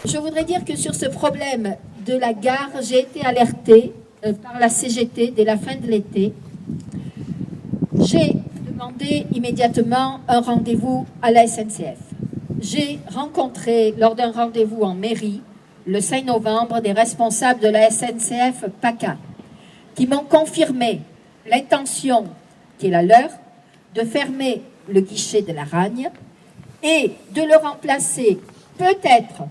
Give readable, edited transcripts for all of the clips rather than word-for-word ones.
Je voudrais dire que sur ce problème de la gare, j'ai été alertée par la CGT dès la fin de l'été. J'ai demandé immédiatement un rendez-vous à la SNCF. J'ai rencontré, lors d'un rendez-vous en mairie, le 5 novembre, des responsables de la SNCF PACA, qui m'ont confirmé l'intention qui est la leur de fermer le guichet de la Ragne et de le remplacer peut-être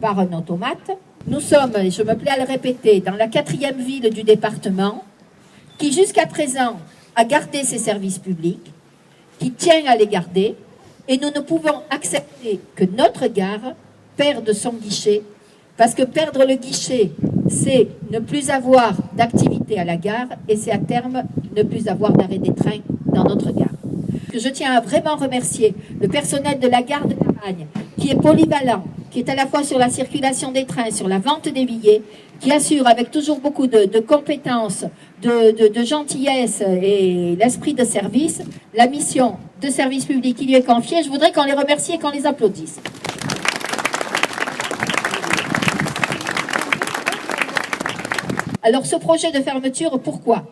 par un automate. Nous sommes, et je me plais à le répéter, dans la 4e ville du département qui jusqu'à présent a gardé ses services publics, qui tient à les garder, et nous ne pouvons accepter que notre gare perde son guichet, parce que perdre le guichet, c'est ne plus avoir d'activité à la gare, et c'est à terme ne plus avoir d'arrêt des trains dans notre gare. Je tiens à vraiment remercier le personnel de la gare de la Ragne, qui est polyvalent, qui est à la fois sur la circulation des trains, sur la vente des billets, qui assure avec toujours beaucoup de compétences, de gentillesse et l'esprit de service, la mission de service public qui lui est confiée. Je voudrais qu'on les remercie et qu'on les applaudisse. Alors ce projet de fermeture, pourquoi ?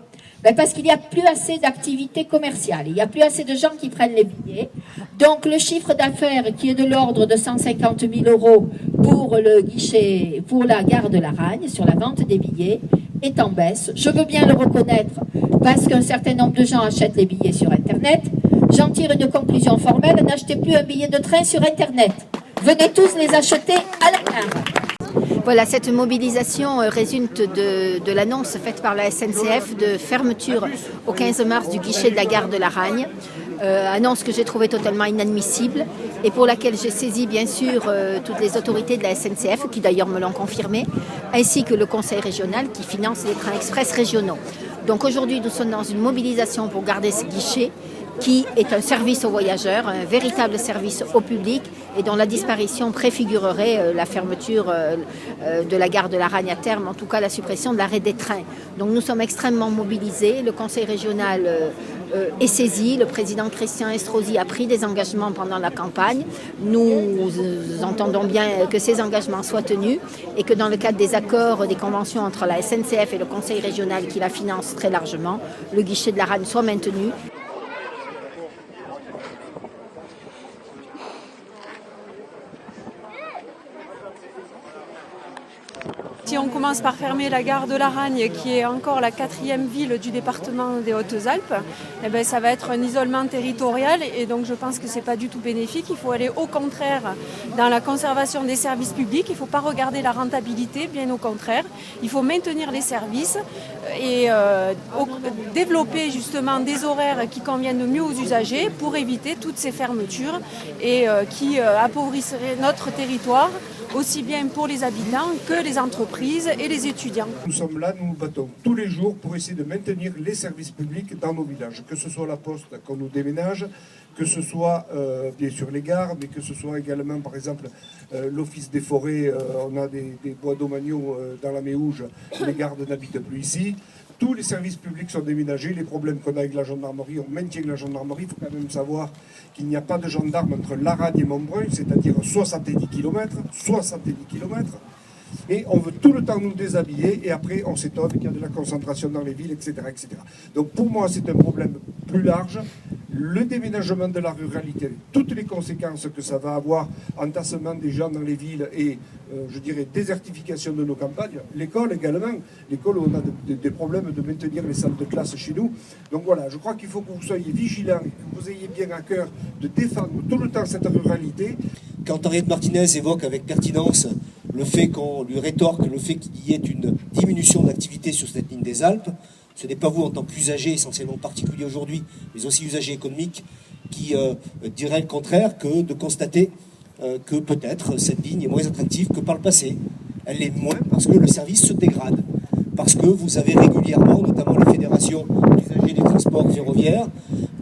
Parce qu'il n'y a plus assez d'activités commerciales, il n'y a plus assez de gens qui prennent les billets. Donc le chiffre d'affaires qui est de l'ordre de 150 000 € pour le guichet, pour la gare de la Ragne, sur la vente des billets, est en baisse. Je veux bien le reconnaître parce qu'un certain nombre de gens achètent les billets sur Internet. J'en tire une conclusion formelle, n'achetez plus un billet de train sur Internet. Venez tous les acheter à la gare. Voilà, cette mobilisation résulte de l'annonce faite par la SNCF de fermeture au 15 mars du guichet de la gare de la Ragne. Annonce que j'ai trouvée totalement inadmissible et pour laquelle j'ai saisi bien sûr toutes les autorités de la SNCF qui d'ailleurs me l'ont confirmé, ainsi que le conseil régional qui finance les trains express régionaux. Donc aujourd'hui nous sommes dans une mobilisation pour garder ce guichet qui est un service aux voyageurs, un véritable service au public et dont la disparition préfigurerait la fermeture de la gare de la Ragne à terme, en tout cas la suppression de l'arrêt des trains. Donc nous sommes extrêmement mobilisés, le conseil régional est saisi, le président Christian Estrosi a pris des engagements pendant la campagne. Nous entendons bien que ces engagements soient tenus et que dans le cadre des accords, des conventions entre la SNCF et le conseil régional qui la finance très largement, le guichet de la Ragne soit maintenu. Si on commence par fermer la gare de la Ragne, qui est encore la 4e ville du département des Hautes-Alpes, eh bien, ça va être un isolement territorial et donc je pense que ce n'est pas du tout bénéfique. Il faut aller au contraire dans la conservation des services publics. Il ne faut pas regarder la rentabilité, bien au contraire. Il faut maintenir les services et développer justement des horaires qui conviennent mieux aux usagers pour éviter toutes ces fermetures et qui appauvrisseraient notre territoire, aussi bien pour les habitants que les entreprises et les étudiants. Nous sommes là, nous nous battons tous les jours pour essayer de maintenir les services publics dans nos villages, que ce soit la poste quand nous déménage, que ce soit bien sûr les gares, mais que ce soit également par exemple l'office des forêts, on a des bois domaniaux dans la Méouge, les gardes n'habitent plus ici. Tous les services publics sont déménagés, les problèmes qu'on a avec la gendarmerie, on maintient la gendarmerie. Il faut quand même savoir qu'il n'y a pas de gendarme entre Laragne et Montbrun, c'est-à-dire 70 km, et on veut tout le temps nous déshabiller, et après on s'étonne qu'il y a de la concentration dans les villes, etc., etc. Donc pour moi c'est un problème plus large, le déménagement de la ruralité, toutes les conséquences que ça va avoir, entassement des gens dans les villes et je dirais désertification de nos campagnes, l'école également, l'école où on a des problèmes de maintenir les salles de classe chez nous. Donc voilà, je crois qu'il faut que vous soyez vigilants et que vous ayez bien à cœur de défendre tout le temps cette ruralité. Quand Henriette Martinez évoque avec pertinence le fait qu'on lui rétorque le fait qu'il y ait une diminution d'activité sur cette ligne des Alpes, ce n'est pas vous en tant qu'usager essentiellement particulier aujourd'hui, mais aussi usager économique, qui dirait le contraire que de constater que peut-être cette ligne est moins attractive que par le passé. Elle l'est moins parce que le service se dégrade, parce que vous avez régulièrement, notamment les fédérations d'usagers des transports ferroviaires,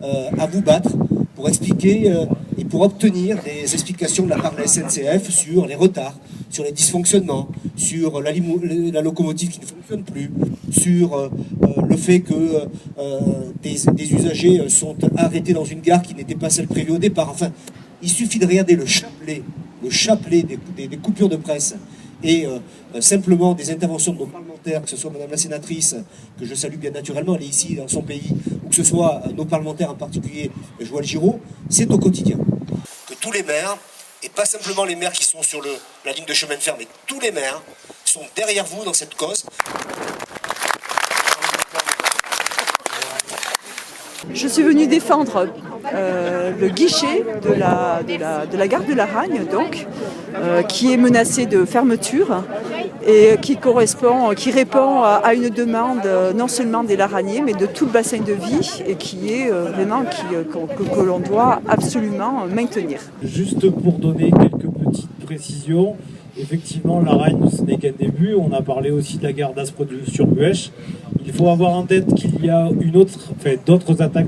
à vous battre pour expliquer et pour obtenir des explications de la part de la SNCF sur les retards, sur les dysfonctionnements, sur la locomotive qui ne fonctionne plus, sur le fait que des usagers sont arrêtés dans une gare qui n'était pas celle prévue au départ. Enfin, il suffit de regarder le chapelet des coupures de presse et simplement des interventions de nos parlementaires, que ce soit Madame la sénatrice, que je salue bien naturellement, elle est ici dans son pays, ou que ce soit nos parlementaires en particulier, Joël Giraud, c'est au quotidien. Que tous les maires, et pas simplement les maires qui sont sur la ligne de chemin de fer, mais tous les maires sont derrière vous dans cette cause. Je suis venue défendre le guichet de la gare de la Ragne, donc, qui est menacé de fermeture et qui répond à une demande non seulement des Laragnais, mais de tout le bassin de vie et qui est vraiment que l'on doit absolument maintenir. Juste pour donner quelques petites précisions, effectivement, la Ragne, ce n'est qu'un début. On a parlé aussi de la gare d'Aspre sur Buèche. Il faut avoir en tête qu'il y a d'autres attaques,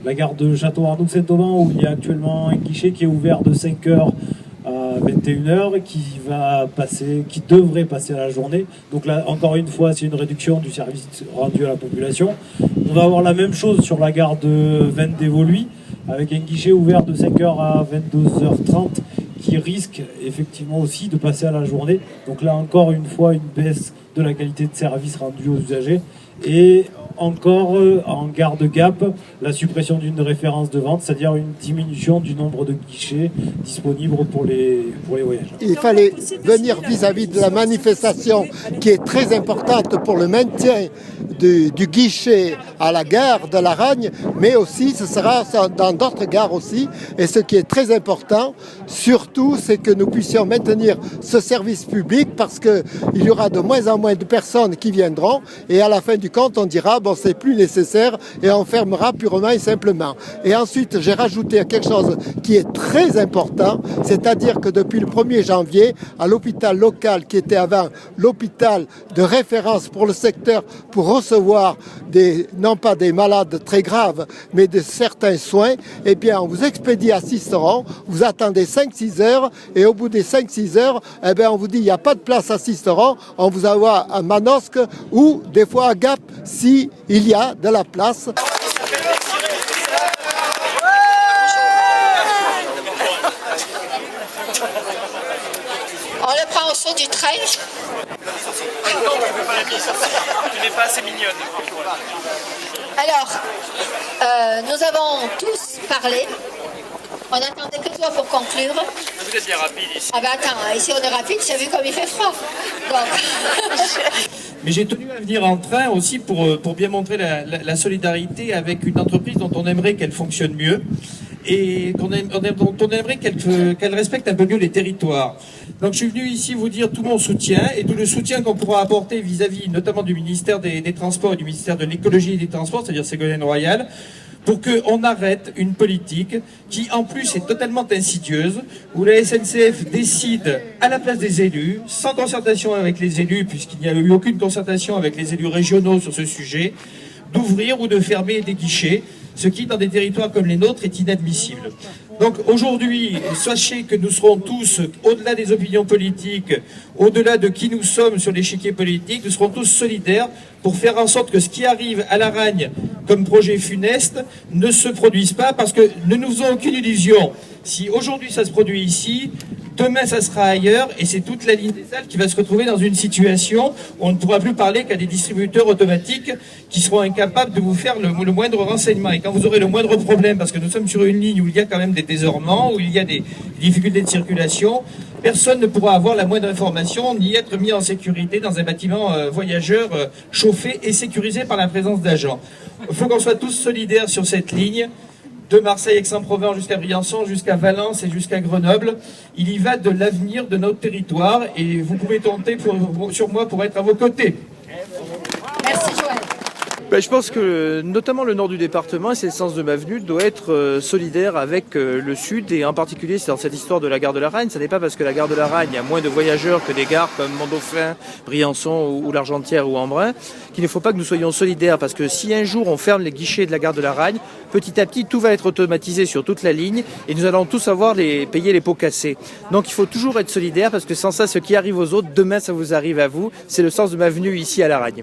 la gare de Château-Arnoux-Saint-Auban, où il y a actuellement un guichet qui est ouvert de 5h à 21h, qui devrait passer à la journée. Donc là, encore une fois, c'est une réduction du service rendu à la population. On va avoir la même chose sur la gare de Veynes-d'Évoluy, avec un guichet ouvert de 5h à 22h30, qui risque effectivement aussi de passer à la journée. Donc là encore une fois une baisse de la qualité de service rendu aux usagers. Et encore en gare de Gap, la suppression d'une référence de vente, c'est-à-dire une diminution du nombre de guichets disponibles pour les voyageurs. Il fallait venir vis-à-vis de la manifestation qui est très importante pour le maintien du guichet à la gare de la Ragne, mais aussi ce sera dans d'autres gares aussi. Et ce qui est très important, surtout, c'est que nous puissions maintenir ce service public parce qu'il y aura de moins en moins de personnes qui viendront et à la fin du compte, on dira bon, c'est plus nécessaire et on fermera purement et simplement. Et ensuite, j'ai rajouté quelque chose qui est très important, c'est-à-dire que depuis le 1er janvier, à l'hôpital local qui était avant l'hôpital de référence pour le secteur pour recevoir non pas des malades très graves, mais de certains soins, eh bien, on vous expédie à Sisteron, vous attendez 5-6 heures et au bout des 5-6 heures, eh bien, on vous dit il n'y a pas de place à Sisteron, on vous envoie à Manosque ou des fois à Gap si il y a de la place. On le prend au saut du train. Non, tu ne veux pas la mise. Tu n'es pas assez mignonne. Alors, nous avons tous parlé. On n'attendait que toi pour conclure. Vous êtes bien rapide ici. Ah ben attends, ici on est rapide, tu as vu comme il fait froid. Donc... Mais j'ai tenu à venir en train aussi pour bien montrer la solidarité avec une entreprise dont on aimerait qu'elle fonctionne mieux et dont on aimerait qu'elle respecte un peu mieux les territoires. Donc je suis venu ici vous dire tout mon soutien et tout le soutien qu'on pourra apporter vis-à-vis notamment du ministère des Transports et du ministère de l'Écologie et des Transports, c'est-à-dire Ségolène Royal, pour qu'on arrête une politique qui, en plus, est totalement insidieuse, où la SNCF décide à la place des élus, sans concertation avec les élus, puisqu'il n'y a eu aucune concertation avec les élus régionaux sur ce sujet, d'ouvrir ou de fermer des guichets, ce qui, dans des territoires comme les nôtres, est inadmissible. Donc aujourd'hui, sachez que nous serons tous, au-delà des opinions politiques, au-delà de qui nous sommes sur l'échiquier politique, nous serons tous solidaires pour faire en sorte que ce qui arrive à la Ragne comme projet funeste ne se produise pas, parce que ne nous faisons aucune illusion. Si aujourd'hui ça se produit ici, demain ça sera ailleurs, et c'est toute la ligne des Alpes qui va se retrouver dans une situation où on ne pourra plus parler qu'à des distributeurs automatiques qui seront incapables de vous faire le moindre renseignement. Et quand vous aurez le moindre problème, parce que nous sommes sur une ligne où il y a quand même des désornements, où il y a des difficultés de circulation, personne ne pourra avoir la moindre information ni être mis en sécurité dans un bâtiment voyageur chauffé et sécurisé par la présence d'agents. Il faut qu'on soit tous solidaires sur cette ligne. De Marseille, Aix-en-Provence jusqu'à Briançon, jusqu'à Valence et jusqu'à Grenoble. Il y va de l'avenir de notre territoire et vous pouvez compter sur moi pour être à vos côtés. Merci Joël. Je pense que notamment le nord du département, et c'est le sens de ma venue, doit être solidaire avec le sud, et en particulier c'est dans cette histoire de la gare de la Ragne. Ce n'est pas parce que la gare de la Ragne a moins de voyageurs que des gares comme Mont-Dauphin, Briançon ou l'Argentière ou Embrun, qu'il ne faut pas que nous soyons solidaires, parce que si un jour on ferme les guichets de la gare de la Ragne, petit à petit tout va être automatisé sur toute la ligne et nous allons tous avoir payer les pots cassés. Donc il faut toujours être solidaire, parce que sans ça, ce qui arrive aux autres, demain ça vous arrive à vous. C'est le sens de ma venue ici à la Ragne.